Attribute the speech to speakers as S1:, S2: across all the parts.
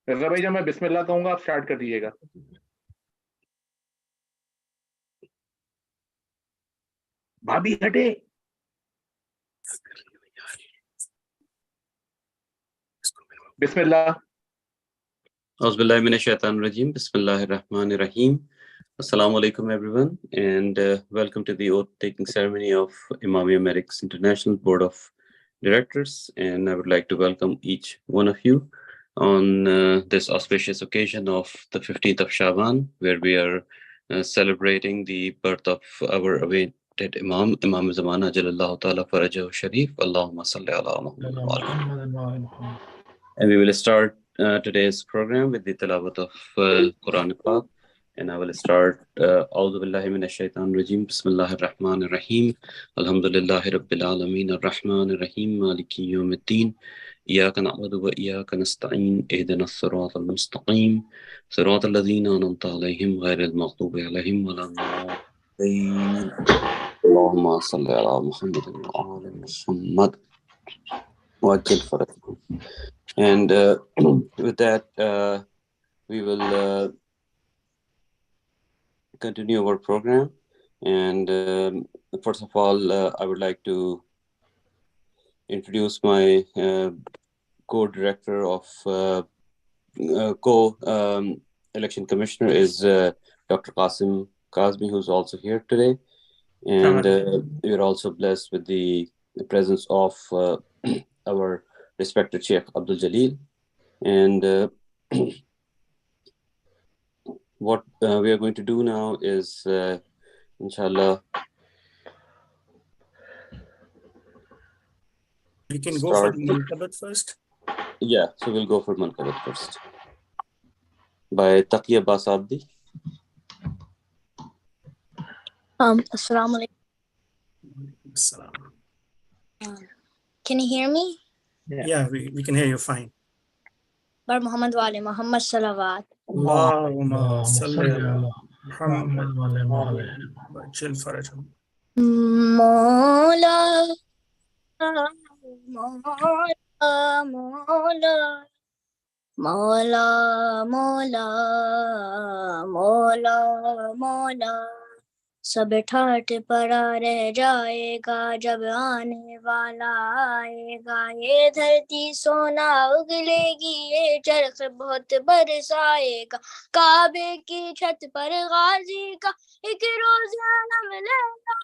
S1: रजा भाई, जब मैं बिस्मिल्लाह कहूंगा आप स्टार्ट कर दीजिएगा। भाभी हटे। बिस्मिल्लाह।
S2: Auzubillahi minash shaitanir rajim. Bismillahir rahmanir rahim. Assalamu alaikum everyone, and welcome to the oath-taking ceremony of Imamia Medics International Board of Directors. And I would like to welcome each one of you on this auspicious occasion of the 15th of Shaban, where we are celebrating the birth of our awaited Imam Zamana Jalallahu Ta'ala Farajahu Sharif. Allahumma salli ala Muhammad wa ala Muhammad. And we will start today's program with the tilawat of Quran Pak. And I will start A'udhu billahi minash shaitanir rajim. Bismillahir rahmanir rahim. Alhamdulillahi rabbil alamin. Ar-rahmanir rahim. Maliki yawmiddin. Iyyaka na'budu wa iyyaka nasta'in. Ihdinas siratal mustaqim. Siratal ladzina an'amta 'alaihim ghairil maghdubi 'alaihim waladdallin. Allahumma salli ala Muhammadin wa ala Muhammad. Wajjal farajahum. And with that, we will continue our program. And first of all, I would like to introduce my co-director of co-election commissioner is Dr. Qasim Kazmi, who's also here today. And we're also blessed with the presence of our respected Sheikh Abdul Jalil. And what we are going to do now is, inshallah,
S3: we can go for Mankabat first.
S2: Yeah, so we'll go for Mankabat first by Taqi Abbas Abdi.
S4: Assalamu alaikum. Can you hear me?
S3: Yeah, we can hear you fine.
S4: Bar Muhammad wale Muhammad salawat.
S3: Allahumma salli ala Muhammad wa ala wajjal farajahum.
S4: Mola, Mola, Mola, Mola, Mola, Mola, Mola. सब ठाठ पड़ा रह जाएगा जब आने वाला आएगा। ये धरती सोना उगलेगी, ये चरख बहुत बरसाएगा। काबे की छत पर गाजी का एक रोज जन्म लेगा।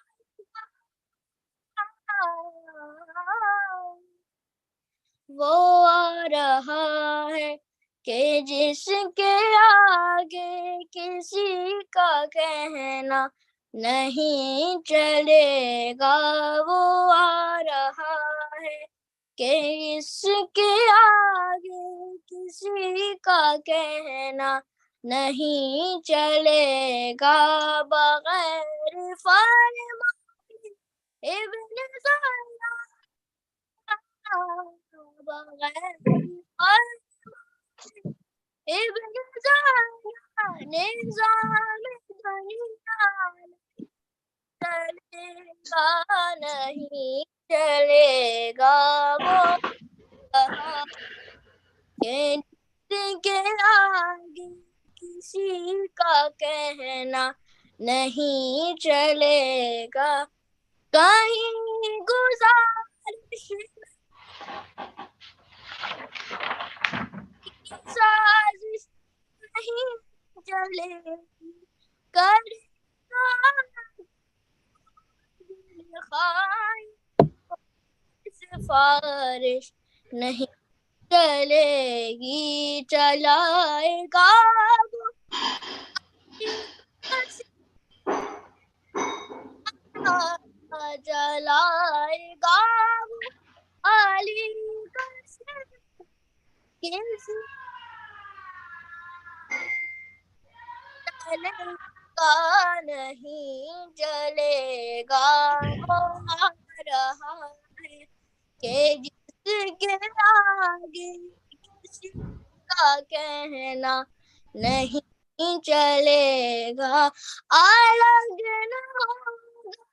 S4: वो आ रहा है कि जिसके आगे किसी का कहना नहीं चलेगा। वो आ रहा है कि इसके आगे किसी का कहना नहीं चलेगा। बगैर फरमाए इब्न ज़ैया, बगैर फरमाए इब्न ज़ैया निज़ाम दुनिया चलेगा नहीं चलेगा। वो के आगे किसी का कहना नहीं चलेगा। कहीं गुजारिश साजिश नहीं चलेगी। करेगा सिफारिश नहीं चलेगी। चलाएगा वो जलाएगा वो अली का सिर किसी चलेगा नहीं चलेगा। वो आ रहा है कि जिसके आगे किसी का कहना नहीं चलेगा। अलग न होगा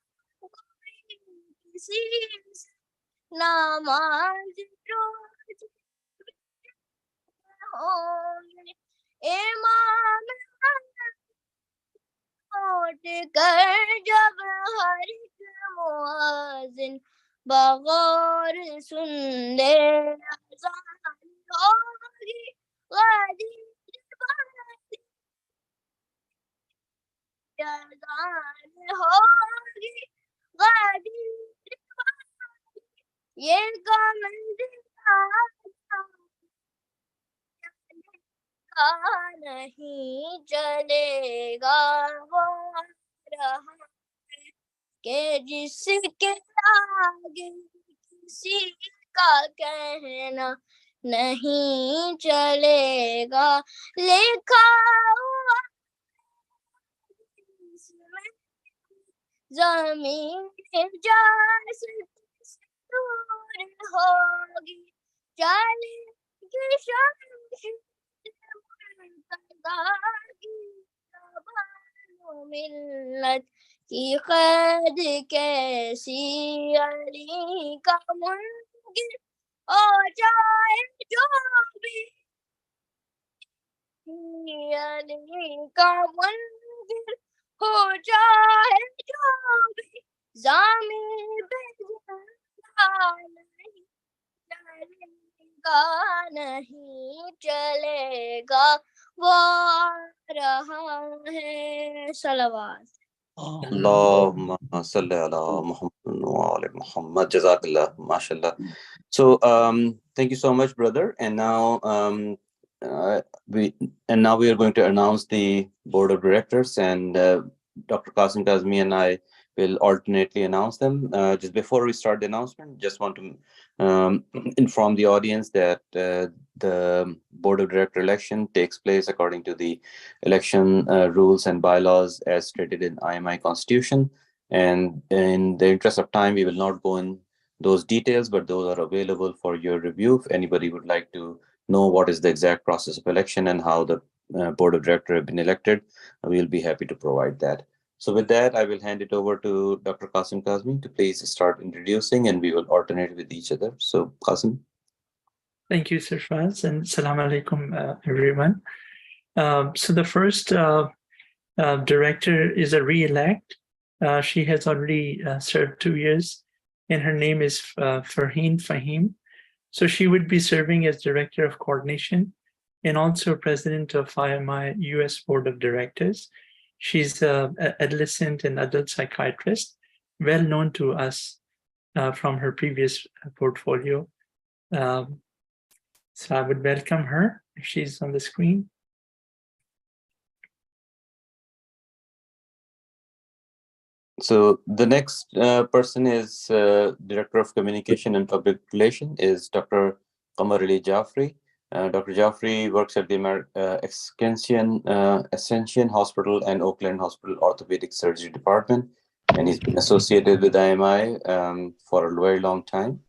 S4: कोई किसी से, नमाज रोज होंगे बगौर सुन ले अज़ान होगी गदीर बारी अज़ान होगी गदीर बारी ये गम दिला नहीं चलेगा वो रहा के जिसके आगे किसी का कहना नहीं चलेगा लिखा हुआ इसमें ज़मीन जैसे दूर होगी चलेगी शमशीर मिल्लत की कैद कैसी अली का मुनकिर हो जाए जो भी अली का मुनकिर हो जाए जो भी ज़मीन पे नहीं चलेगा वो रहा है सलावत
S2: Allahumma salli ala Muhammad wa ala Muhammad. Jazakallah, mashallah. So, thank you so much, brother. And now, we are going to announce the board of directors, and Dr. Qasim Kazmi and I will alternately announce them. Just before we start the announcement, just want to inform the audience that the board of director election takes place according to the election rules and bylaws as stated in IMI Constitution. And in the interest of time, we will not go in those details, but those are available for your review. If anybody would like to know what is the exact process of election and how the board of directors have been elected, we'll be happy to provide that. So with that, I will hand it over to Dr. Qasim Kazmi to please start introducing, and we will alternate with each other. So Qasim.
S3: Thank you, Sir Faz, and salam alaikum, everyone. So the first director is a re-elect. She has already served 2 years, and her name is Farheen Fahim. So she would be serving as Director of Coordination and also President of IMI US Board of Directors. She's an adolescent and adult psychiatrist, well known to us from her previous portfolio. So I would welcome her if she's on the screen.
S2: So the next person is Director of Communication and Public Relations is Dr. Qamar Ali Jaffrey. Dr. Jaffrey works at the Ascension Hospital and Oakland Hospital Orthopedic Surgery Department, and he's been associated with IMI for a very long time.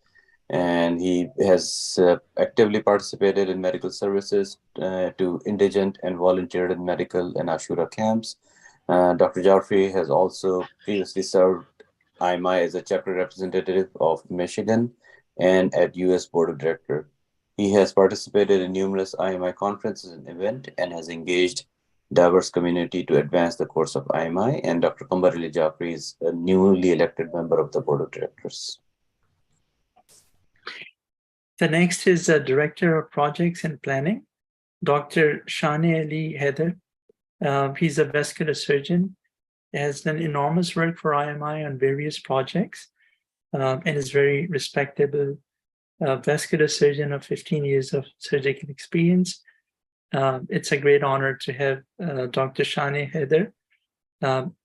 S2: And he has actively participated in medical services to indigent and volunteered in medical and Ashura camps. Dr. Jaffrey has also previously served IMI as a chapter representative of Michigan and at US Board of Directors. He has participated in numerous IMI conferences and events and has engaged diverse community to advance the course of IMI. And Dr. Qamar Ali Jaffrey is a newly elected member of the Board of Directors.
S3: The next is the Director of Projects and Planning, Dr. Shane Ali Heather. He's a vascular surgeon, has done enormous work for IMI on various projects, and is very respectable vascular surgeon of 15 years of surgical experience. It's a great honor to have Dr. Shane Heather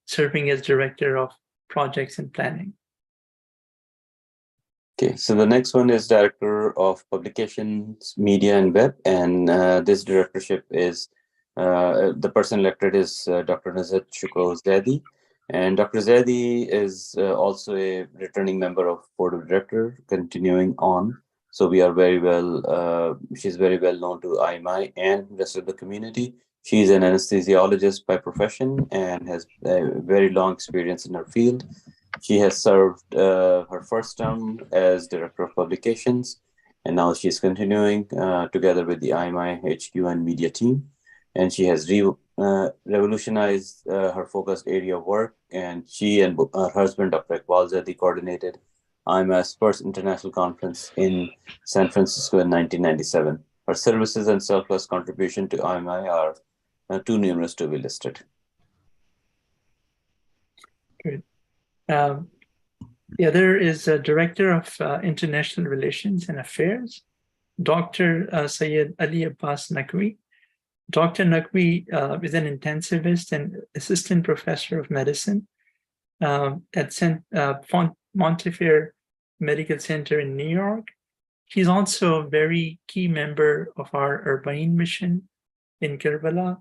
S3: serving as Director of Projects and Planning.
S2: Okay, so the next one is Director of Publications, Media and Web, and this directorship is the person elected is Dr. Nazat Shukro Zaidi, and Dr. Zaidi is also a returning member of Board of Directors, continuing on. So we are very well, she's very well known to IMI and the rest of the community. She's an anesthesiologist by profession and has a very long experience in her field. She has served her first term as Director of Publications, and now she's continuing together with the IMI HQ and media team. And she has revolutionized her focused area of work, and she and her husband, Dr. Iqbal Zaidi, coordinated IMA's first international conference in San Francisco in 1997. Her services and selfless contribution to IMI are too numerous to be listed.
S3: Good. The other is Director of International Relations and Affairs, Dr. Syed Ali Abbas Naqvi. Dr. Naqvi is an intensivist and assistant professor of medicine at Montefiore Medical Center in New York. He's also a very key member of our Urbain mission in Karbala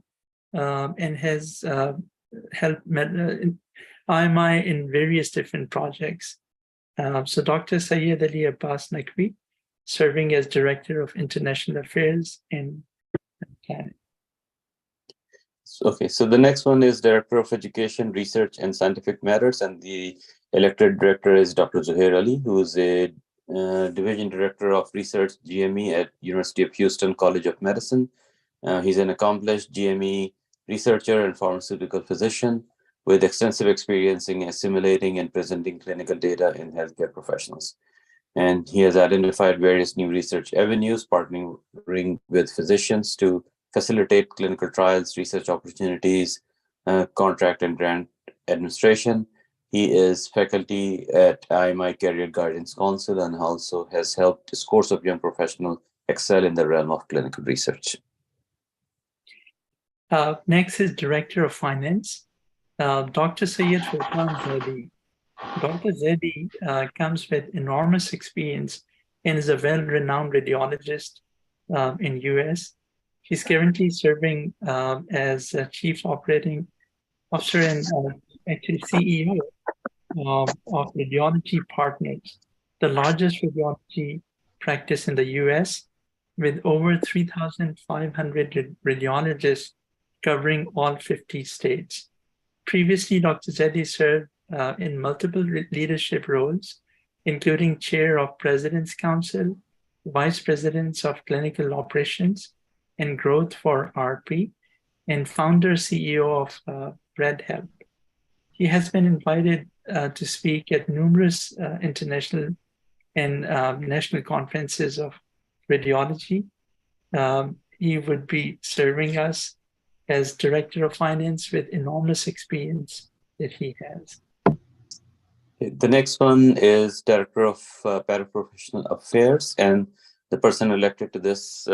S3: and has helped IMI in various different projects. So Dr. Syed Ali Abbas Naqvi, serving as Director of International Affairs in Canada.
S2: Okay, so the next one is Director of Education, Research and Scientific Matters, and the elected director is Dr. Zuhair Ali, who is a Division Director of Research, GME at University of Houston College of Medicine. He's an accomplished GME researcher and pharmaceutical physician with extensive experience in assimilating and presenting clinical data in healthcare professionals. And he has identified various new research avenues, partnering with physicians to facilitate clinical trials, research opportunities, contract and grant administration. He is faculty at IMI Career Guidance Council and also has helped scores of young professionals excel in the realm of clinical research.
S3: Next is Director of Finance, Dr. Syed Furqan Zaidi. Dr. Zaidi comes with enormous experience and is a well-renowned radiologist in US. He's currently serving as Chief Operating Officer and actually CEO of Radiology Partners, the largest radiology practice in the US, with over 3,500 radiologists covering all 50 states. Previously, Dr. Zaidi served in multiple leadership roles, including Chair of President's Council, Vice Presidents of Clinical Operations and Growth for RP, and founder CEO of Red Health. He has been invited to speak at numerous international and national conferences of radiology. He would be serving us as Director of Finance with enormous experience that he has.
S2: The next one is Director of Paraprofessional Affairs, and the person elected to this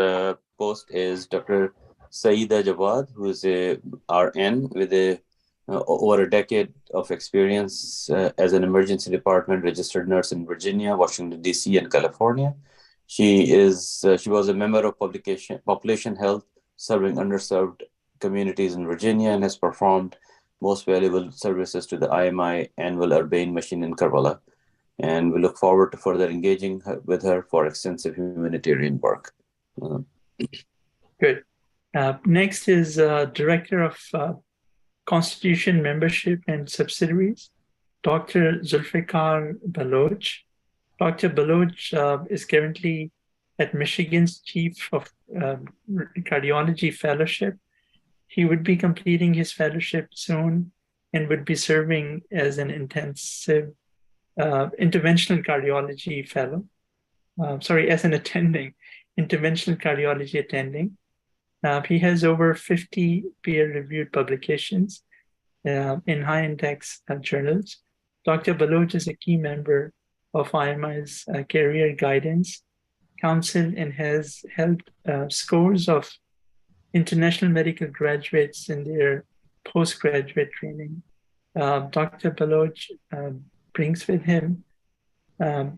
S2: post is Dr. Saeeda Jawad, who is a RN with over a decade of experience as an emergency department registered nurse in Virginia, Washington, D.C., and California. She was a member of Population Health, serving underserved communities in Virginia, and has performed most valuable services to the IMI annual Urbain mission in Karbala. And we look forward to further engaging with her for extensive humanitarian work.
S3: Good. Next is Director of Constitution Membership and Subsidiaries, Dr. Zulfikar Baloch. Dr. Baloch is currently at Michigan's Chief of Cardiology Fellowship. He would be completing his fellowship soon and would be serving as an intensive interventional cardiology fellow. As an attending, interventional cardiology attending. He has over 50 peer-reviewed publications in high-index journals. Dr. Baloch is a key member of IMI's Career Guidance Council and has helped scores of international medical graduates in their postgraduate training. Dr. Baloch brings with him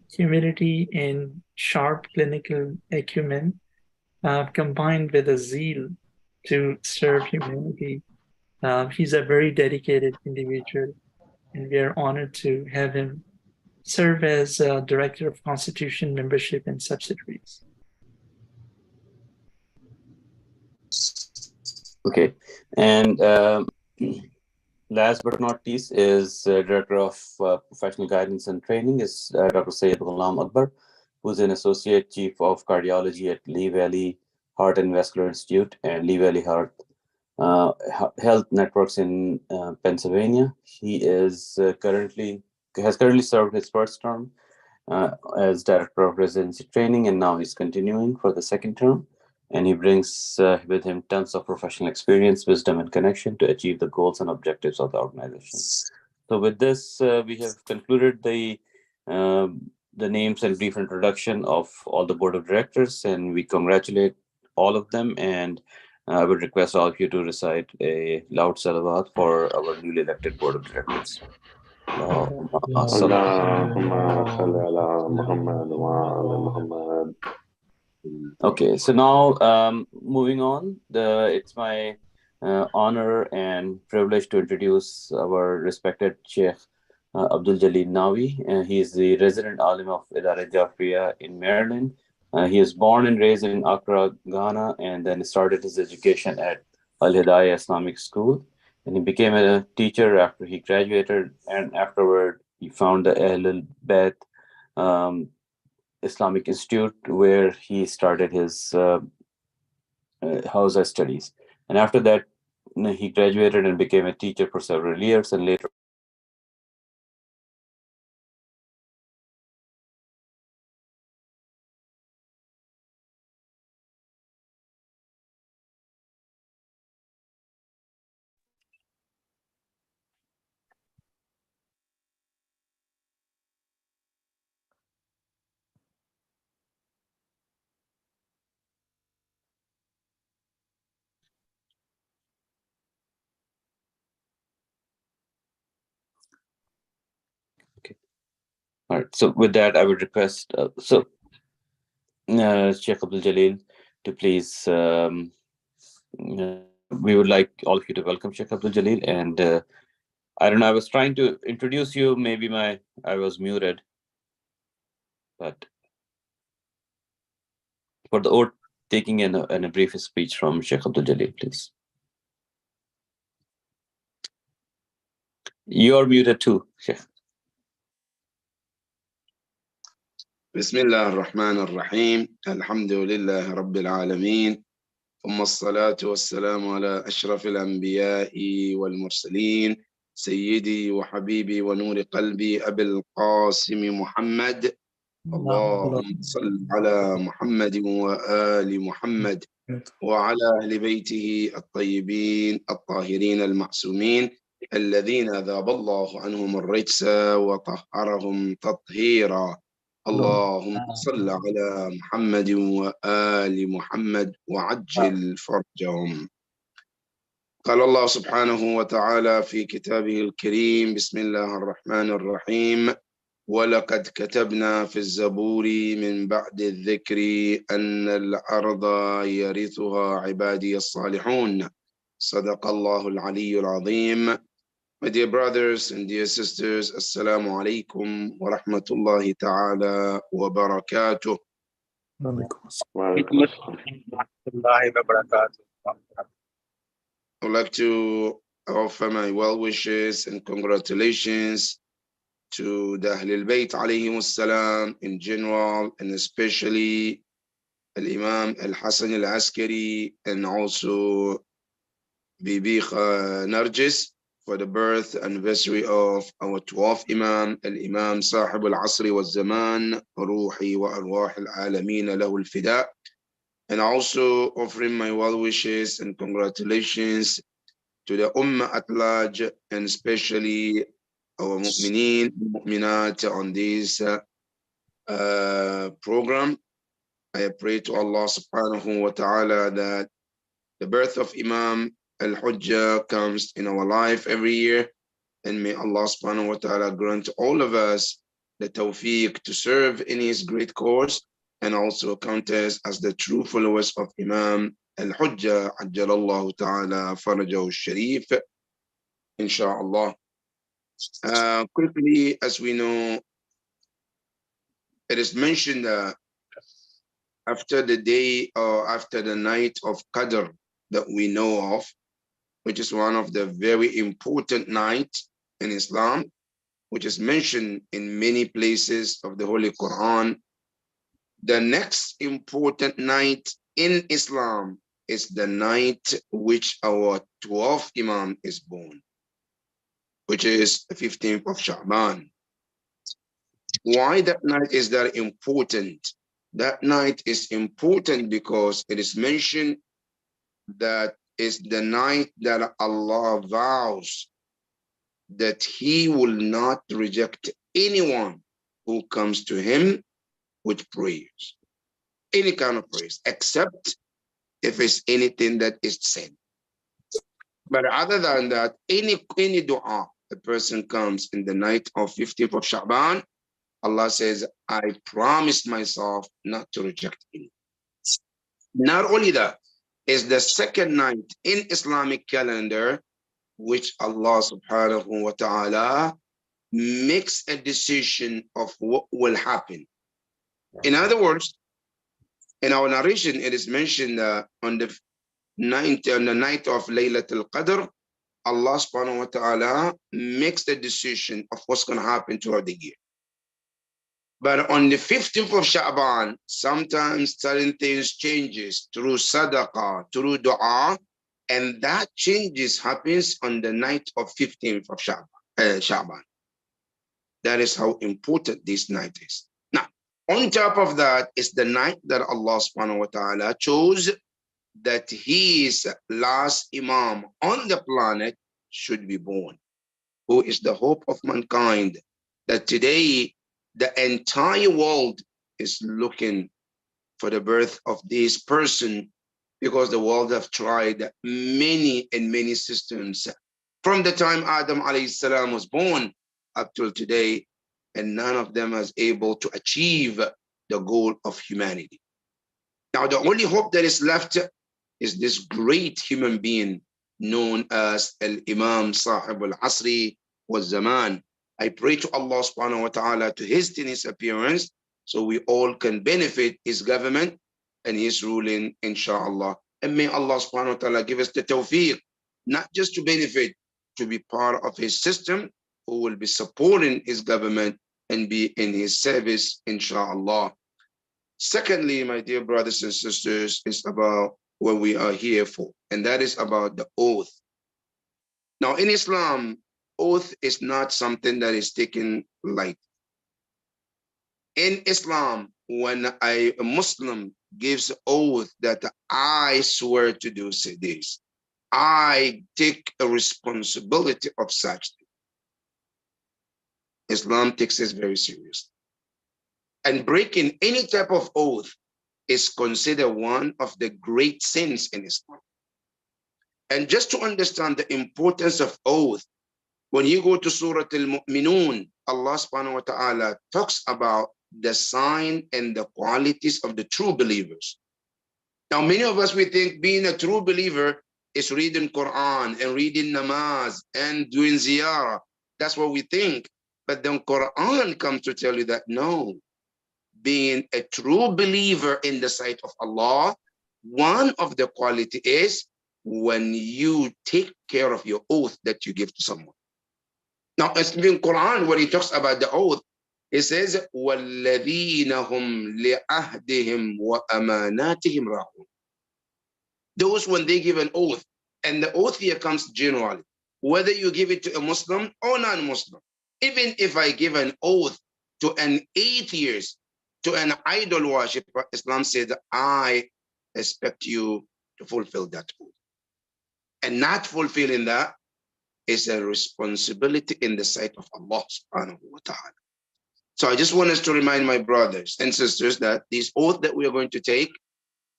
S3: humility and sharp clinical acumen, combined with a zeal to serve humanity. He's a very dedicated individual, and we are honored to have him serve as Director of Constitution Membership and Subsidiaries.
S2: Okay, and last but not least is Director of Professional Guidance and Training is Dr. Syed Ghulam Akbar, who's an Associate Chief of Cardiology at Lee Valley Heart and Vascular Institute and Lee Valley Heart Health Networks in Pennsylvania. He is currently served his first term as Director of Residency Training, and now he's continuing for the second term. And he brings with him tons of professional experience, wisdom, and connection to achieve the goals and objectives of the organization. So with this, we have concluded the names and brief introduction of all the board of directors, and we congratulate all of them. And I would request all of you to recite a loud salawat for our newly elected board of directors.
S1: اللهم صل على محمد وعلى محمد.
S2: Okay, so now moving on, it's my honor and privilege to introduce our respected Sheikh Abdul Jalil Nawi. He is the resident alim of Idara Jafriya in Maryland. He was born and raised in Accra, Ghana, and then started his education at Al Hidayah Islamic School. And he became a teacher after he graduated, and afterward he found the Ahlul Bayt Islamic Institute, where he started his Hausa studies. And after that, he graduated and became a teacher for several years, and later all right. So with that, I would request Sheikh Abdul Jalil to please. We would like all of you to welcome Sheikh Abdul Jalil. And I don't know, I was trying to introduce you. Maybe I was muted. But for the oath taking and a brief speech from Sheikh Abdul Jalil, please. You're muted too, Sheikh.
S5: بسم الله الرحمن الرحيم الحمد لله رب العالمين ثم الصلاة والسلام على أشرف الأنبياء والمرسلين سيدي وحبيبي ونور قلبي أبي القاسم محمد اللهم صل على محمد وآل محمد وعلى أهل بيته الطيبين الطاهرين المعصومين الذين ذاب الله عنهم الرجس وطهرهم تطهيرا اللهم صل على محمد وآل محمد وعجل فرجهم. قال الله سبحانه وتعالى في كتابه الكريم بسم الله الرحمن الرحيم ولقد كتبنا في الزبور من بعد الذكر أن الأرض يرثها عبادي الصالحون صدق الله العلي العظيم. My dear brothers and dear sisters, Assalamu alaikum wa rahmatullahi ta'ala wa barakatuh. I'd like to offer my well wishes and congratulations to the Ahlul Bayt alayhim salam in general, and especially Al-Imam Al-Hasan Al-Askari and also Bibi Narjis for the birth anniversary of our 12th Imam, Al-Imam Sahib Al-Asri Wal-Zaman, Ruhi wa Arwah Al-Alameen Lahu Al-Fida. And also offering my well wishes and congratulations to the Ummah at large, and especially our mu'mineen, mu'minat on this program. I pray to Allah subhanahu wa ta'ala that the birth of Imam Al-Hujjah comes in our life every year, and may Allah subhanahu wa ta'ala grant all of us the tawfiq to serve in his great cause, and also count us as the true followers of Imam Al-Hujjah Ajjalallahu ta'ala farajahu sharif, inshaAllah. Quickly, as we know, it is mentioned that after the day or after the night of Qadr that we know of, which is one of the very important nights in Islam, which is mentioned in many places of the Holy Quran, the next important night in Islam is the night which our 12th Imam is born, which is the 15th of Sha'ban. Why that night is that important? That night is important because it is mentioned that is the night that Allah vows that He will not reject anyone who comes to Him with prayers, any kind of prayers, except if it's anything that is said. But other than that, any dua, a person comes in the night of 15th of Sha'ban, Allah says, I promised myself not to reject any. Not only that, is the second night in Islamic calendar, which Allah subhanahu wa ta'ala makes a decision of what will happen. In other words, in our narration, it is mentioned on the night of Laylatul Qadr, Allah subhanahu wa ta'ala makes the decision of what's going to happen throughout the year. But on the 15th of Sha'ban, sometimes certain things changes through sadaqah, through dua, and that changes happens on the night of 15th of Sha'ban. That is how important this night is. Now, on top of that is the night that Allah subhanahu wa ta'ala chose that his last Imam on the planet should be born, who is the hope of mankind, that today the entire world is looking for the birth of this person, because the world have tried many and many systems from the time Adam alayhi salam was born up till today, and none of them is able to achieve the goal of humanity. Now, the only hope that is left is this great human being known as Al-Imam Sahib al-Asri wal-Zaman. I pray to Allah subhanahu wa ta'ala to hasten his appearance so we all can benefit his government and his ruling, inshallah. And may Allah subhanahu wa ta'ala give us the tawfiq, not just to benefit, to be part of his system, who will be supporting his government and be in his service, inshallah. Secondly, my dear brothers and sisters, is about what we are here for, and that is about the oath. Now, in Islam, oath is not something that is taken lightly. In Islam, when a Muslim gives oath that I swear to do this, I take a responsibility of such thing. Islam takes this very seriously. And breaking any type of oath is considered one of the great sins in Islam. And just to understand the importance of oath, when you go to Surah Al-Mu'minun, Allah subhanahu wa ta'ala talks about the sign and the qualities of the true believers. Now, many of us, we think being a true believer is reading Quran and reading namaz and doing ziyarah. That's what we think. But then Quran comes to tell you that no, being a true believer in the sight of Allah, one of the quality is when you take care of your oath that you give to someone. Now, it's in Quran where he talks about the oath. It says, وَالَّذِينَ هُمْ لِعَهْدِهِمْ وَأَمَانَاتِهِمْ رَاعُونَ. Those when they give an oath, and the oath here comes generally, whether you give it to a Muslim or non-Muslim. Even if I give an oath to an atheist, to an idol worshiper, Islam said, I expect you to fulfill that oath. And not fulfilling that is a responsibility in the sight of Allah subhanahu wa ta'ala. So I just want us to remind my brothers and sisters that this oath that we are going to take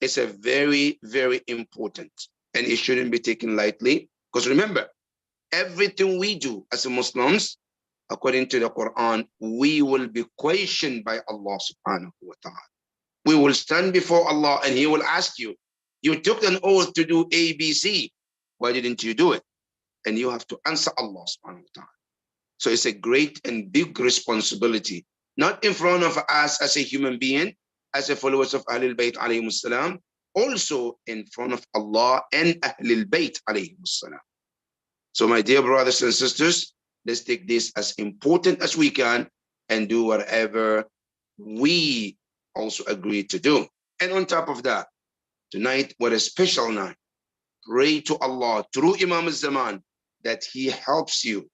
S5: is a very, very important, and it shouldn't be taken lightly. Because remember, everything we do as Muslims, according to the Quran, we will be questioned by Allah subhanahu wa ta'ala. We will stand before Allah and He will ask you, you took an oath to do A, B, C. Why didn't you do it? And you have to answer Allah subhanahu wa ta'ala. So it's a great and big responsibility, not in front of us as a human being, as a followers of Ahlul Bayt alayhi salam, also in front of Allah and Ahlul Bayt alayhi salam. So my dear brothers and sisters, let's take this as important as we can and do whatever we also agree to do. And on top of that, tonight, what a special night. Pray to Allah through Imam al-Zaman that he helps you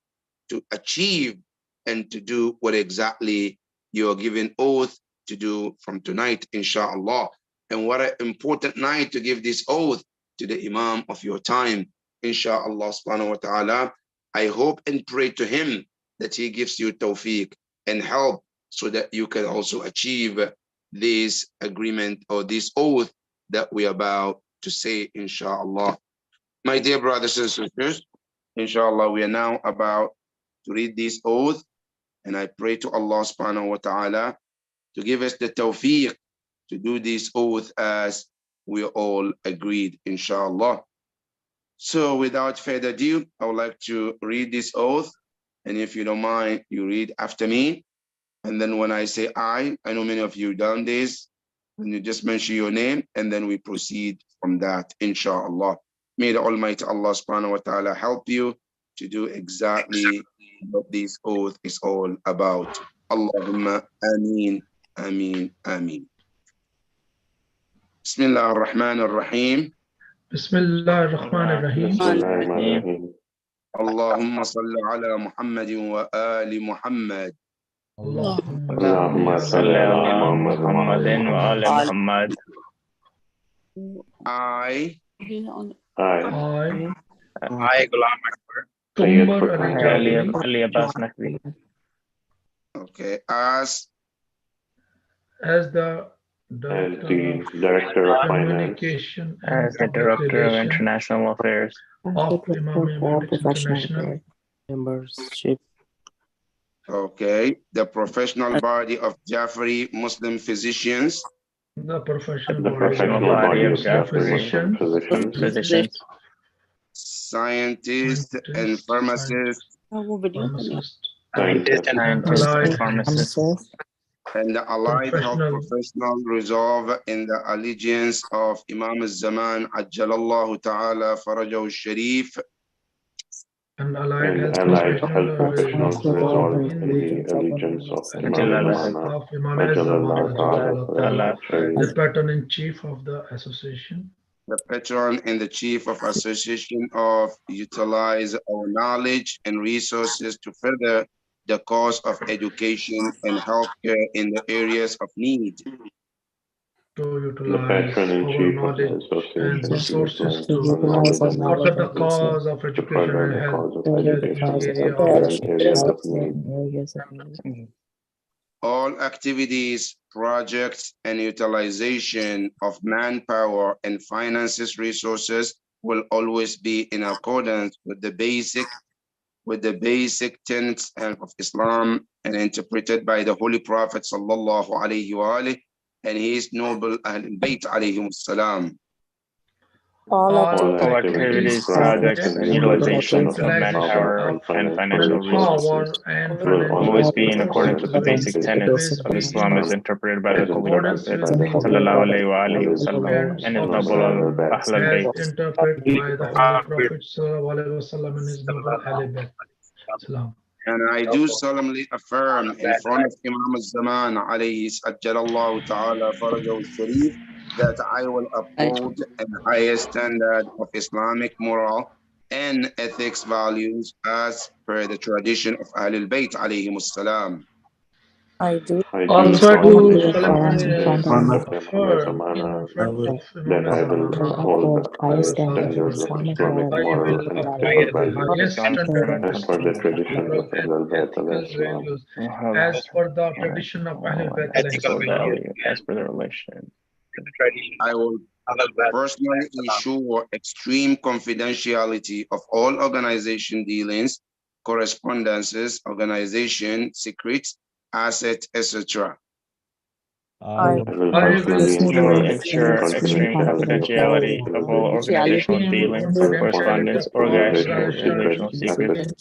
S5: to achieve and to do what exactly you are giving oath to do from tonight, inshallah. And what an important night to give this oath to the Imam of your time, inshallah subhanahu wa ta'ala. I hope and pray to him that he gives you tawfiq and help so that you can also achieve this agreement or this oath that we are about to say, inshallah. My dear brothers and sisters, inshallah, we are now about to read this oath, and I pray to Allah subhanahu wa ta'ala to give us the tawfiq to do this oath as we all agreed, inshallah. So without further ado, I would like to read this oath, and if you don't mind, you read after me. And then when I say I know many of you done this, and you just mention your name, and then we proceed from that, inshallah. May the Almighty Allah subhanahu wa ta'ala help you to do exactly what this oath is all about. Allahumma ameen, ameen, ameen. Bismillah ar-Rahman ar-Rahim.
S3: Bismillah ar-Rahman ar-Rahim.
S1: Bismillahirrahmanirrahim.
S5: Allahumma salli ala Muhammadin wa ali Muhammad.
S1: Allahumma salli ala Muhammadin wa ali Muhammad.
S5: I,
S1: Ghulam Akbar Sayyid Ali Abbas Naqvi.
S5: okay, as
S3: the
S1: Director of Finance, as the Director of International Affairs
S3: of Imam International
S6: membership.
S5: okay, the professional body of Jafari Muslim physicians,
S3: the professional
S1: body of Jafari
S3: physicians,
S1: physicians,
S5: scientists and pharmacists,
S1: scientists and pharmacists,
S5: and the allied health professionals resolve in the allegiance of Imam al-Zaman Ajjalallahu Ta'ala Farajahu Sharif,
S3: and allied health
S1: professionals resolve in the allegiance of Imam Ta'ala,
S3: the patron in chief of the association,
S5: the patron and the chief of association of utilize our knowledge and resources to further the cause of education and healthcare in the areas of need.
S3: To
S1: the
S3: utilize
S1: patron in
S3: our
S1: chief of the
S3: knowledge and
S1: association
S3: resources to
S6: utilize our knowledge
S3: further the
S6: and
S3: cause of
S1: to
S3: education
S1: further
S3: and
S1: the
S3: health
S1: cause of education
S3: in
S1: and
S3: the area
S1: health
S3: of
S1: in areas of need.
S5: All activities, projects, and utilization of manpower and finances resources will always be in accordance with the basic tenets of Islam and interpreted by the Holy Prophet sallallahu alaihi wasallam and his noble Ahlul Bayt alayhim salam.
S6: All
S1: All activities, projects, and utilization of manpower and financial resources will always be in accordance with the basic tenets of Islam as interpreted by the Holy Prophet sallallahu alaihi wasallam and his noble Ahlul Bayt.
S3: interpreted by the Holy Prophet sallallahu alaihi wasallam and his noble Ahlul Bayt. Salam.
S5: And I do solemnly affirm in front of Imam al-Zaman alayhi ajjalallahu ta'ala farajahu sharif that I will uphold the highest standard of Islamic moral and ethics values as per the tradition of Ahlul Bayt alayhim salam.
S6: I do.
S3: Also, I do solemnly
S1: that I will uphold the highest standards of Islamic moral and ethical values as per the tradition of Ahlul Bayt al-Islam.
S3: as per the tradition of Ahlul Bayt
S1: As per the relation.
S5: I will personally ensure extreme confidentiality of all organization dealings, correspondences, organization secrets, assets, etc.
S1: I will personally ensure extreme confidentiality of all organizational dealings, correspondence, organizational secrets,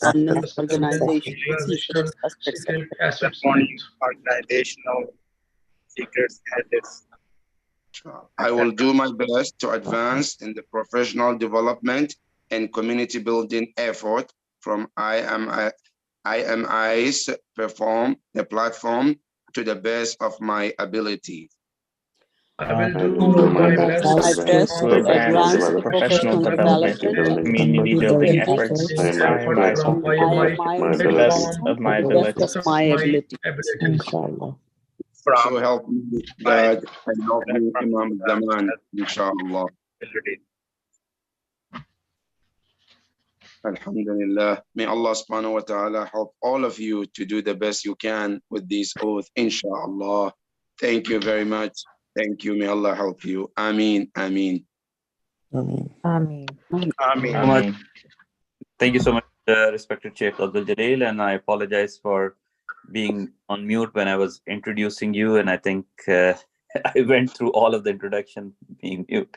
S3: organizational secrets.
S5: I will do my best to advance in the professional development and community building effort from IMI's platform to the best of my ability.
S1: I will
S6: do my best
S1: to advance professional development, community building efforts, and to the best of my ability.
S6: Inshallah.
S5: So help me God and help me Imam Zaman, inshallah. Alhamdulillah. May Allah subhanahu wa ta'ala help all of you to do the best you can with this oath, inshallah. Thank you very much. Thank you. May Allah help you. Ameen. Ameen.
S2: Ameen. Thank you so much, respected Sheikh Abdul Jalil, and I apologize for being on mute when I was introducing you, and I think I went through all of the introduction being mute.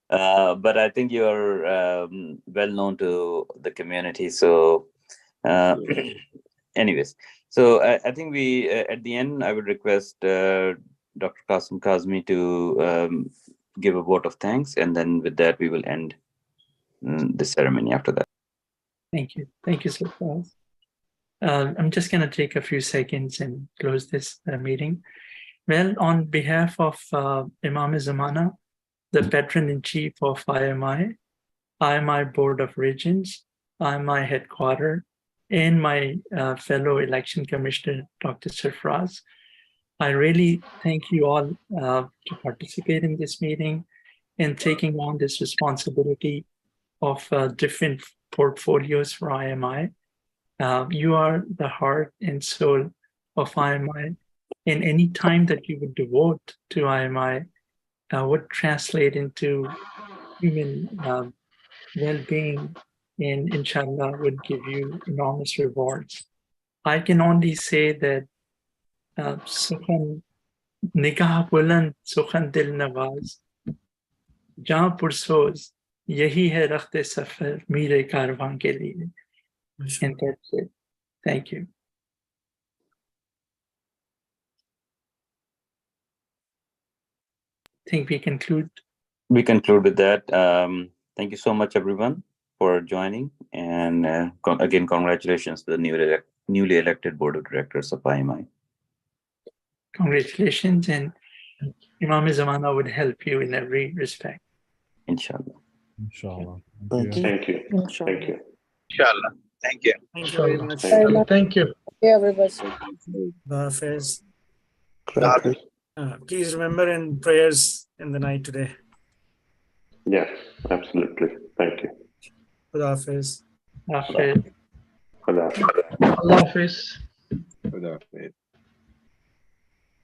S2: But I think you're well known to the community. So anyways, so I think we, at the end, I would request Dr. Qasim Kazmi to give a vote of thanks, and then with that, we will end the ceremony after that.
S3: Thank you. Thank you, Sir Faz. I'm just going to take a few seconds and close this meeting. Well, on behalf of Imam Zamana, the Patron-in-Chief of IMI Board of Regents, IMI Headquarter, and my fellow Election Commissioner, Dr. Sarfraz, I really thank you all to participate in this meeting and taking on this responsibility of different portfolios for IMI. You are the heart and soul of IMI, and any time that you would devote to IMI would translate into human well-being, and inshallah would give you enormous rewards. I can only say that Sukhan Nikah Buland, Sukhan Dil Nawaz, Jaan Pursoz, Yahi hai Rakhte Safar, Mere Karwan ke liye. And that's it. Thank you. I think we conclude.
S2: We conclude with that. Thank you so much, everyone, for joining. And again, congratulations to the newly elected Board of Directors of IMI.
S3: Congratulations, and Imam Zamana would help you in every respect.
S2: Inshallah.
S7: Inshallah.
S5: Thank you. Thank you.
S8: Inshallah. Thank you.
S9: Thank you very much.
S1: Thank you.
S6: Everybody.
S9: Hafiz. Please remember in prayers in the night today.
S5: Yes, absolutely. Thank you.
S9: Khuda Hafiz.
S3: Hafiz.
S5: Khuda Hafiz.
S1: Allah Hafiz.
S5: Khuda Hafiz.